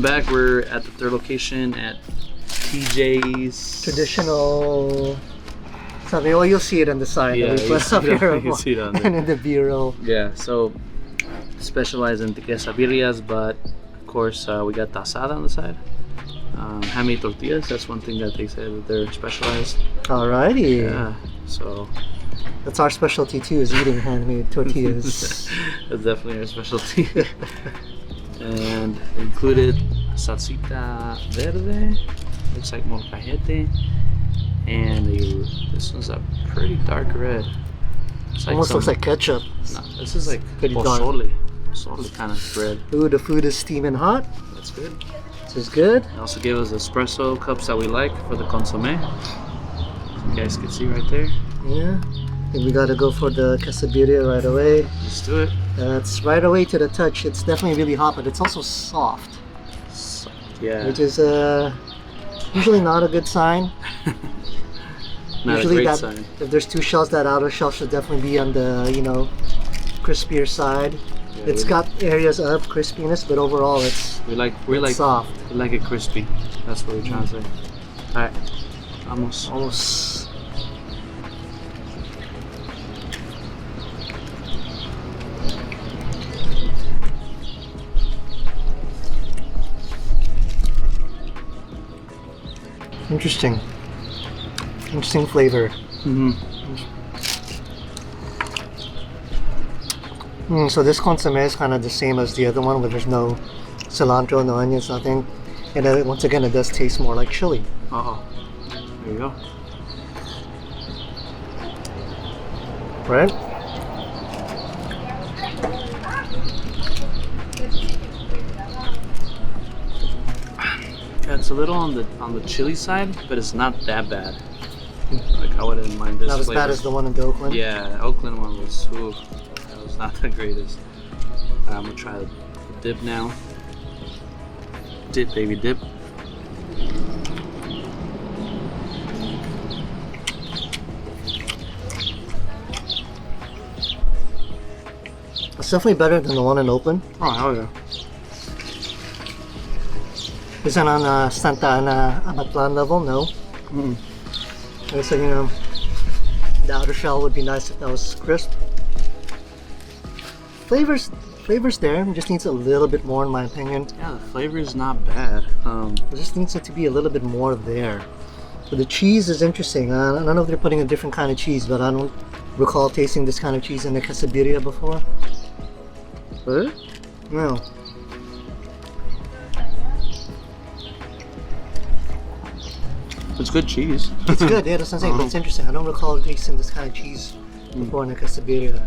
back. We're at the third location at TJ's. Traditional something. Well, you'll see it on the side. Yeah, that we put up here you see it on there. and in the B-roll. Yeah, so specialize in birrias, but of course we got tasada on the side. Handmade tortillas, that's one thing that they say that they're specialized. Alrighty. Yeah, so that's our specialty too, is eating handmade tortillas. that's definitely our specialty. And included salsita verde, looks like molcajete, and this one's a pretty dark red. It's like almost looks like ketchup. No, this is like pretty pozole kind of red. Ooh, the food is steaming hot. That's good. This is good. They also gave us espresso cups that we like for the consomme. You guys can see right there. Yeah. I think we gotta go for the quesabirria right away. Let's do it. It's right away to the touch. It's definitely really hot, but it's also soft. Yeah. Which is usually not a good sign. Not usually a great sign. If there's two shells, that outer shell should definitely be on the, you know, crispier side. Yeah, it's got areas of crispiness, but overall it's soft. We like it crispy. That's what we're trying to say. Alright. Almost. Interesting flavor. So this consomme is kind of the same as the other one, where there's no cilantro, no onions, nothing. And once again, it does taste more like chili. Uh-oh. There you go. Right? Yeah, it's a little on the chili side, but it's not that bad. Like I wouldn't mind this. Not as flavor. bad as the one in the Oakland? Yeah, the Oakland one was, that was not the greatest. I'm gonna try the dip now. Dip, baby, dip. It's definitely better than the one in Oakland. Oh, hell yeah. Is that on Santa Ana Amatlan level? No. So, you know, the outer shell would be nice if that was crisp. Flavor's there. It just needs a little bit more, in my opinion. Yeah, the flavor is not bad. It just needs it to be a little bit more there. But the cheese is interesting. I don't know if they're putting a different kind of cheese, but I don't recall tasting this kind of cheese in the quesabirria before. What? No. It's good cheese. It's good, yeah, that's what I'm saying, but it's interesting. I don't recall tasting this kind of cheese before in a quesabirria.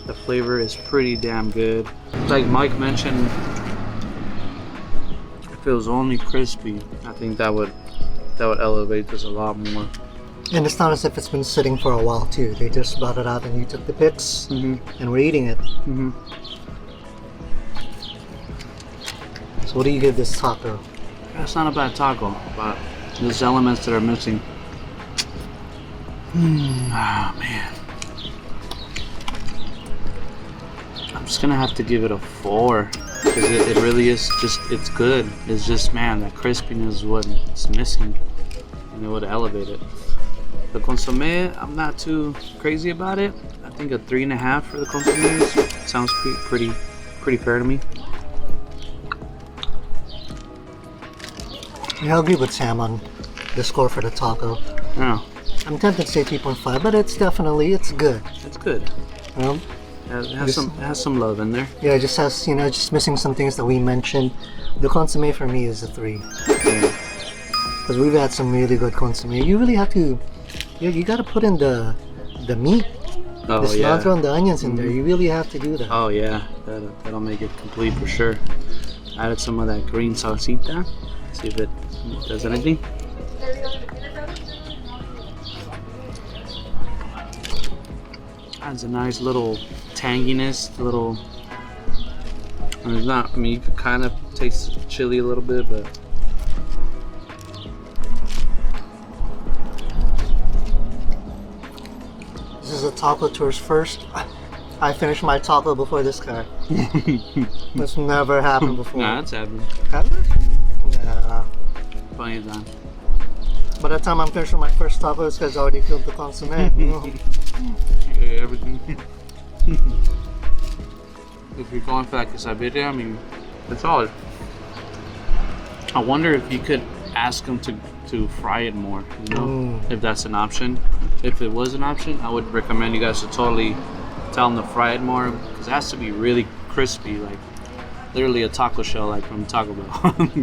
The flavor is pretty damn good. Like Mike mentioned, if it was only crispy, I think that would elevate this a lot more. And it's not as if it's been sitting for a while too. They just brought it out and you took the pics and we're eating it. So what do you give this taco? It's not a bad taco, but there's elements that are missing. Ah, man. I'm just gonna have to give it a 4 because it really is just, it's good. It's just, man, that crispiness is what it's missing and it would elevate it. The consomme, I'm not too crazy about it. I think a 3.5 for the consomme sounds pretty fair to me. Yeah, I'll agree with Sam on the score for the taco. Yeah. I'm tempted to say 3.5, but it's definitely, it's good. It's good. Well, it has some love in there. Yeah, it just has, you know, just missing some things that we mentioned. The consomme for me is a 3. Because we've had some really good consomme. You really have to, you got to put in the meat, the cilantro and the onions in there. You really have to do that. Oh yeah, that'll make it complete for sure. I added some of that green salsita. See if it does anything. Adds a nice little tanginess, and it's not, I mean, you can kind of taste the chili a little bit, but this is a taco tour's first I finished my taco before this guy. That's never happened before. Nah, that's happened. Have it? Nah. Plenty of time. By the time I'm finished with my first taco, this guy's already filled the consomme. Yeah, everything. If you're going for like a Birria, I mean, it's solid. I wonder if you could ask them to fry it more, you know, if that's an option. If it was an option, I would recommend you guys to totally tell them to fry it more, because it has to be really crispy, like literally a taco shell, like from Taco Bell.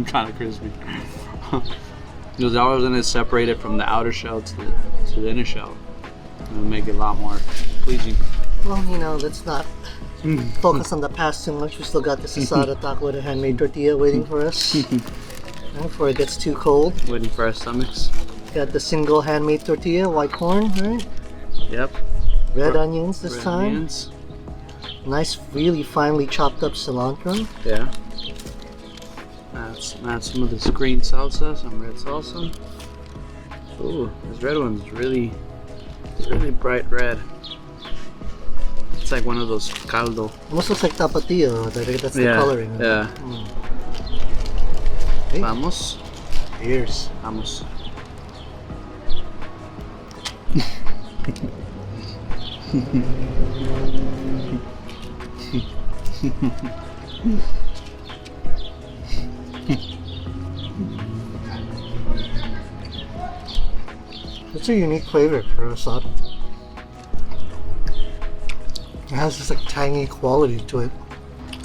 Kind of crispy. Because all of it is separated from the outer shell to the inner shell. It'll make it a lot more pleasing. Well, you know, let's not focus on the past too much. We still got this asada taco with a handmade tortilla waiting for us. Before it gets too cold. Waiting for our stomachs. Got the single handmade tortilla, white corn, right? Yep. Red onions this Red time. Onions. Nice, really finely chopped up cilantro. Yeah. Add some of this green salsa, some red salsa. Ooh, this red one's really bright red. It's like one of those caldo. Almost looks like tapatio. That's the coloring. Yeah. Hey. Vamos. Cheers. Vamos. It's a unique flavor for asada. It has this like tangy quality to it.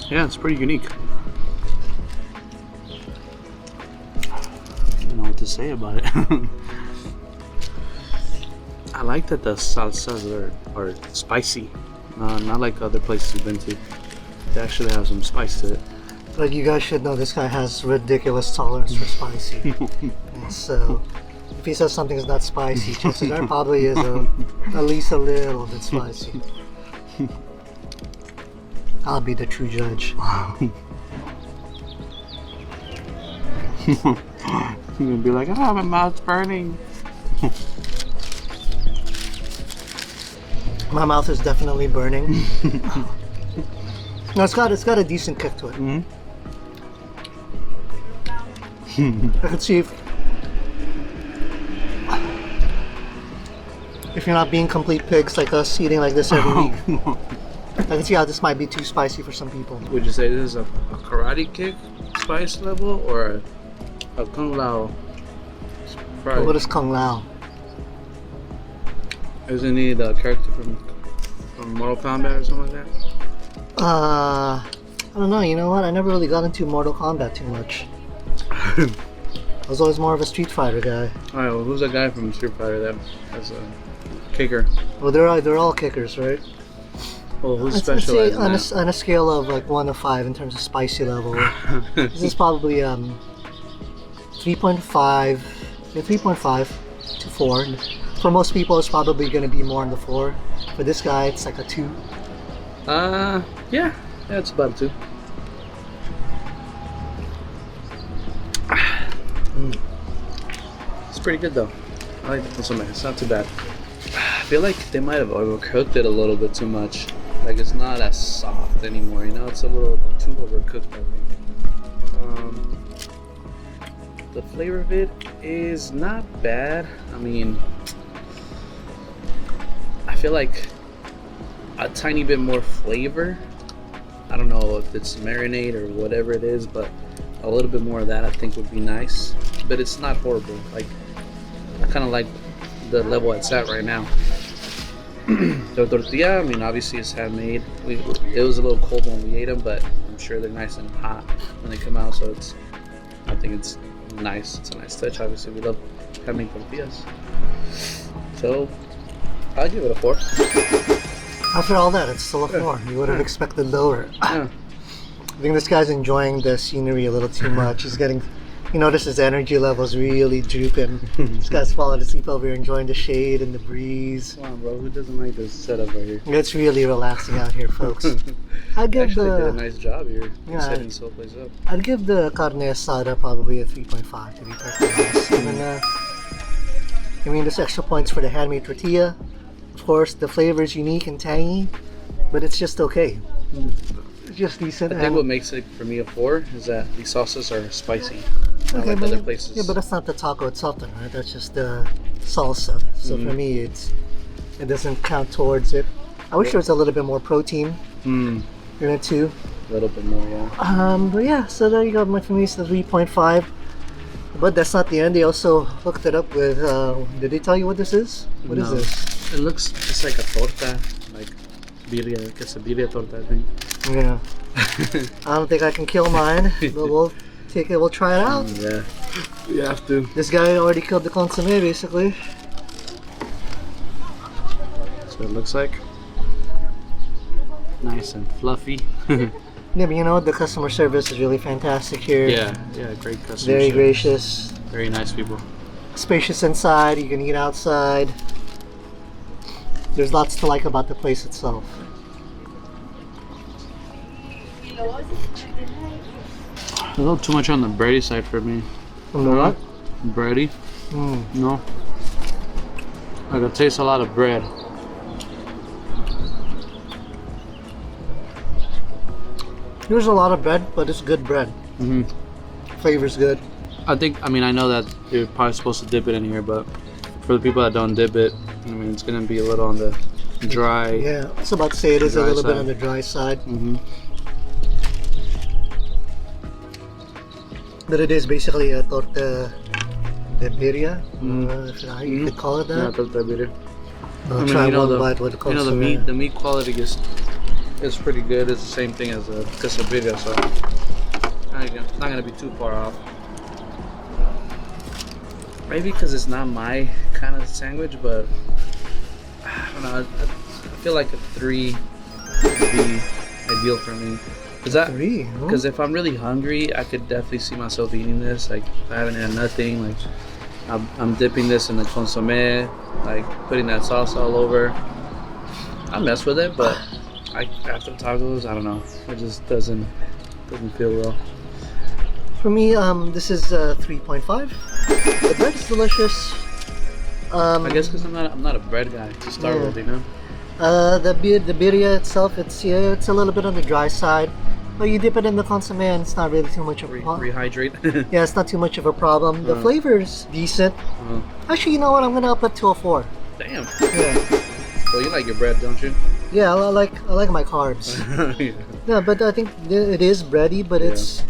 Yeah, it's pretty unique. I don't know what to say about it. I like that the salsas are spicy. Not like other places we've been to. They actually have some spice to it. But you guys should know this guy has ridiculous tolerance for spicy. And so if he says something is not spicy, chances are probably is at least a little bit spicy. I'll be the true judge. You're gonna be like, oh, my mouth's burning. My mouth is definitely burning. No, it's got a decent kick to it. I can see if you're not being complete pigs like us eating like this every week. I can see how this might be too spicy for some people. Would you say this is a karate kick spice level or a kung lao? What is Kung Lao? Isn't he the character from Mortal Kombat or something like that? I don't know. You know what? I never really got into Mortal Kombat too much. I was always more of a Street Fighter guy. Alright, well, who's that guy from Street Fighter that's a kicker? Well, they're all kickers, right? Well, who's I'd specialized say on a scale of like 1 to 5 in terms of spicy level, this is probably 3.5 to 4. For most people, it's probably going to be more in the 4. For this guy, it's like a 2. Yeah, it's about a 2. It's pretty good though. I like the consomme. It's not too bad. I feel like they might have overcooked it a little bit too much. Like it's not as soft anymore, you know? It's a little too overcooked, I think. The flavor of it is not bad. I mean, I feel like a tiny bit more flavor. I don't know if it's marinade or whatever it is, but a little bit more of that I think would be nice. But it's not horrible. Like, I kind of like the level it's at right now. The tortilla, I mean, obviously it's handmade. It was a little cold when we ate them, but I'm sure they're nice and hot when they come out. So I think it's nice. It's a nice touch. Obviously, we love handmade tortillas. So I'll give it a 4. After all that, it's still a 4. You would have expected lower. Yeah. I think this guy's enjoying the scenery a little too much. He's getting, you notice his energy levels really drooping. This guy's falling asleep over here, enjoying the shade and the breeze. Come on, bro. Who doesn't like this setup right here? It's really relaxing out here, folks. I'd give Actually did a nice job here. Yeah, Setting this whole place up. I'd give the carne asada probably a 3.5 to be perfectly honest. I mean, there's extra points for the handmade tortilla. Of course, the flavor is unique and tangy. but it's just okay. It's just decent. I think what makes it for me a 4 is that these sauces are spicy. Not Okay, like but other places. yeah, but that's not the taco itself, then, right? That's just the salsa. So for me, it doesn't count towards it. I wish there was a little bit more protein in it too. A little bit more, yeah. But yeah, so there you go. For me, it's the 3.5. But that's not the end. They also hooked it up with. Did they tell you what this is? What is this? It looks just like a torta, like birria, quesadilla torta, I think. Yeah. I don't think I can kill mine, but we'll take it. We'll try it out. Yeah, you have to. This guy already killed the consomme, basically. So it looks like nice and fluffy. Yeah, but you know, the customer service is really fantastic here. Yeah, great customer Very service. gracious. Very nice people. Spacious inside. You can eat outside. There's lots to like about the place itself. A little too much on the bready side for me. You know what? Bready? No. I can taste a lot of bread. There's a lot of bread, but it's good bread. Flavor's good. I know that you're probably supposed to dip it in here, but for the people that don't dip it, I mean, it's gonna be a little on the dry. Yeah, I was about to say it is a Dry little bit side. on the dry side. But it is basically a torta de birria, if how you could call it Yeah, that. torta birria. I'll try one bite with the the meat quality is pretty good. It's the same thing as a quesadilla, so it's not gonna be too far off. Maybe because it's not my kind of sandwich, but I don't know. I feel like a 3 would be ideal for me. Because if I'm really hungry, I could definitely see myself eating this. Like, if I haven't had nothing, like I'm dipping this in the consomme, like putting that sauce all over. I mess with it, but after tacos, I don't know. It just doesn't feel well. For me, this is 3.5. The bread is delicious. I guess because I'm not a bread guy to start with, you know. The birria itself, it's a little bit on the dry side, but you dip it in the consomme and it's not really too much of a problem. Rehydrate. Yeah, it's not too much of a problem. The flavor is decent. Actually, you know what? I'm gonna up it to a 4. Damn. Yeah. Well, you like your bread, don't you? Yeah, I like my carbs. Yeah. Yeah, but I think it is bready, but it's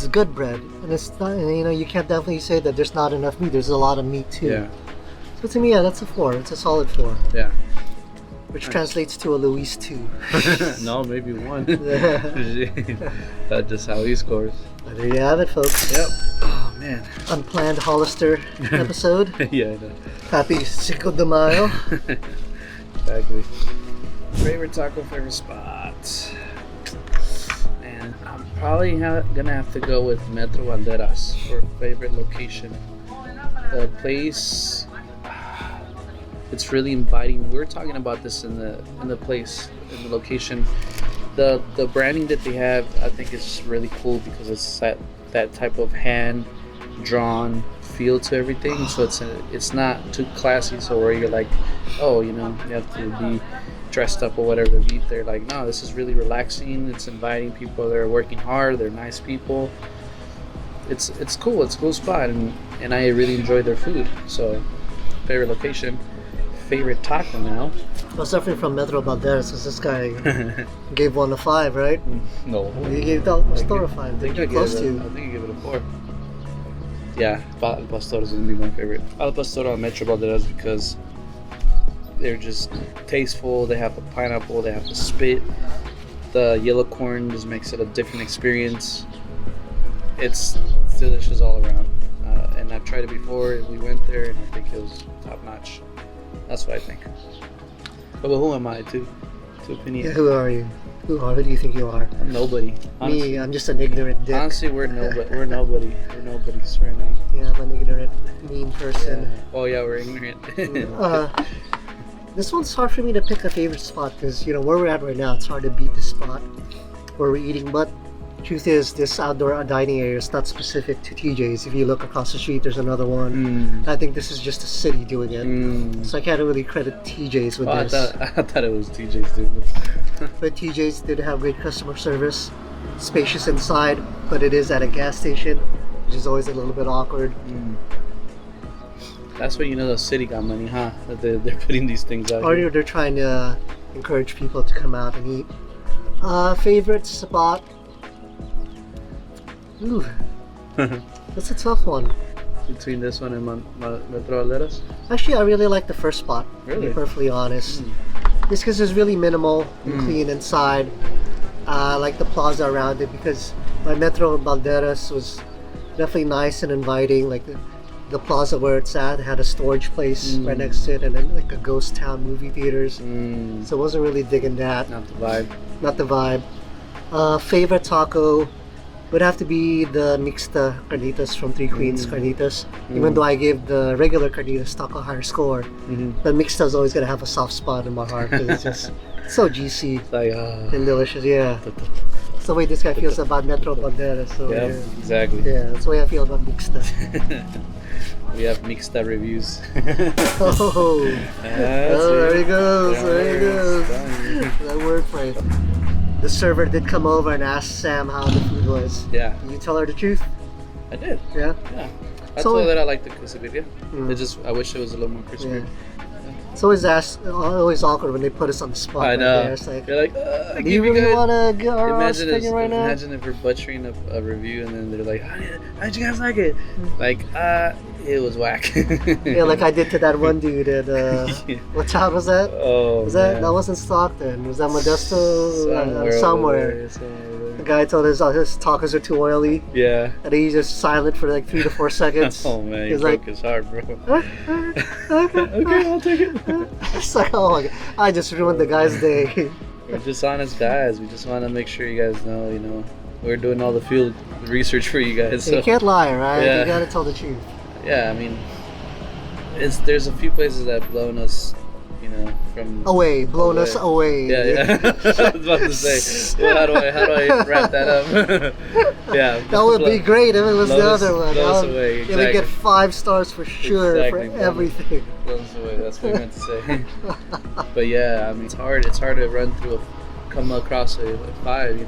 good bread, and it's not. And, you know, you can't definitely say that there's not enough meat. There's a lot of meat too. Yeah. So to me, yeah, that's a 4. It's a solid 4. Yeah. Which translates to a Luis 2. No, maybe 1. That's just how he scores. But there you have it, folks. Yep. Oh man. Unplanned Hollister episode. Yeah, I know. Happy Cinco de Mayo. Exactly. Favorite taco, favorite spot. And I'm probably gonna have to go with Metro Banderas for favorite location. The place, it's really inviting. We were talking about this in the place, in the location. The branding that they have, I think, is really cool because it's that type of hand drawn feel to everything. So it's not too classy. So where you're like, oh, you know, you have to be dressed up or whatever to eat there. Like, no, this is really relaxing. It's inviting people. They're working hard. They're nice people. It's cool. It's a cool spot, and I really enjoy their food. So, favorite location, favorite taco now. Well, suffering from Metro Banderas, because this guy gave 1 a 5, right? No, You gave the store a 5. I think You're close to. I think I give it a 4. Yeah, Al Pastor is gonna be my favorite. Al Pastor on Metro Banderas because they're just tasteful. They have the pineapple. They have the spit. The yellow corn just makes it a different experience. It's delicious all around. And I've tried it before. We went there, and I think it was top notch. That's what I think. But who am I to opinion? Yeah, who are you? Who do you think you are? I'm nobody. Honestly, Me, I'm just an ignorant dick. honestly, we're nobody. We're nobody. We're nobodies right now. Yeah, I'm an ignorant, mean person. Yeah. Oh yeah, we're ignorant. This one's hard for me to pick a favorite spot because, you know, where we're at right now, it's hard to beat the spot where we're eating. But truth is, this outdoor dining area is not specific to TJ's. If you look across the street, there's another one. I think this is just a city doing it. So I can't really credit TJ's with this. I thought it was TJ's, dude. But TJ's did have great customer service, spacious inside, but it is at a gas station, which is always a little bit awkward. That's when you know the city got money, huh? That they're putting these things out Or here. they're trying to encourage people to come out and eat. Favorite spot? Ooh, that's a tough one. Between this one and Metro Alderas? Actually, I really like the first spot, to Really? be perfectly honest. Just because it's really minimal and clean inside. I like the plaza around it because my Metro Balderas was definitely nice and inviting. Like the plaza where it's at had a storage place right next to it, and then like a ghost town movie theaters. So I wasn't really digging that. Not the vibe. Not the vibe. Favorite taco would have to be the mixta carnitas from Three Queens Carnitas. Even though I gave the regular carnitas taco a higher score, the mixta is always gonna have a soft spot in my heart because it's just so juicy It's like, and delicious. Yeah, that's the way this guy feels about Metro Banderas. So yeah, exactly. yeah, that's the way I feel about mixta. We have mixed reviews. Oh, there he goes. There he goes. Done. That word phrase. The server did come over and ask Sam how the food was. Yeah, Did you tell her the truth? I did. Yeah. Yeah, I So- told her that I like the quesadilla. I wish it was a little more crispy. Yeah. It's always always awkward when they put us on the spot. I right know. there. It's like, You're like, do give you me really good. want to get our opinion right now? Imagine if we're butchering a review and then they're like, how'd you guys like it? Like, it was whack. Yeah, like I did to that one dude at what town was that? Oh, Was that man. that wasn't Stockton? Was that Modesto? Somewhere. over there. The guy told his tacos are too oily, Yeah. and he's just silent for like 3 to 4 seconds. Oh man, he He's broke like, his heart, bro. okay, Okay, I'll take it. It's like, oh my god, I just ruined the guy's day. We're just honest guys. We just want to make sure you guys know, we're doing all the field research for you guys. You So can't lie, right? Yeah. You gotta tell the truth. yeah, I mean, there's a few places that have blown us, from Blown us away. Yeah. I was about to say, well, how do I wrap that up? Yeah. That would be great if it was the blow us- other one. blow us That would- away, It would exactly. get 5 stars for sure Exactly, for blow us- everything. Blow us away. That's what I meant to say. But yeah, I mean, it's hard to run through come across a 5.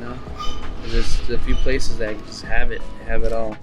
There's a few places that just have it all.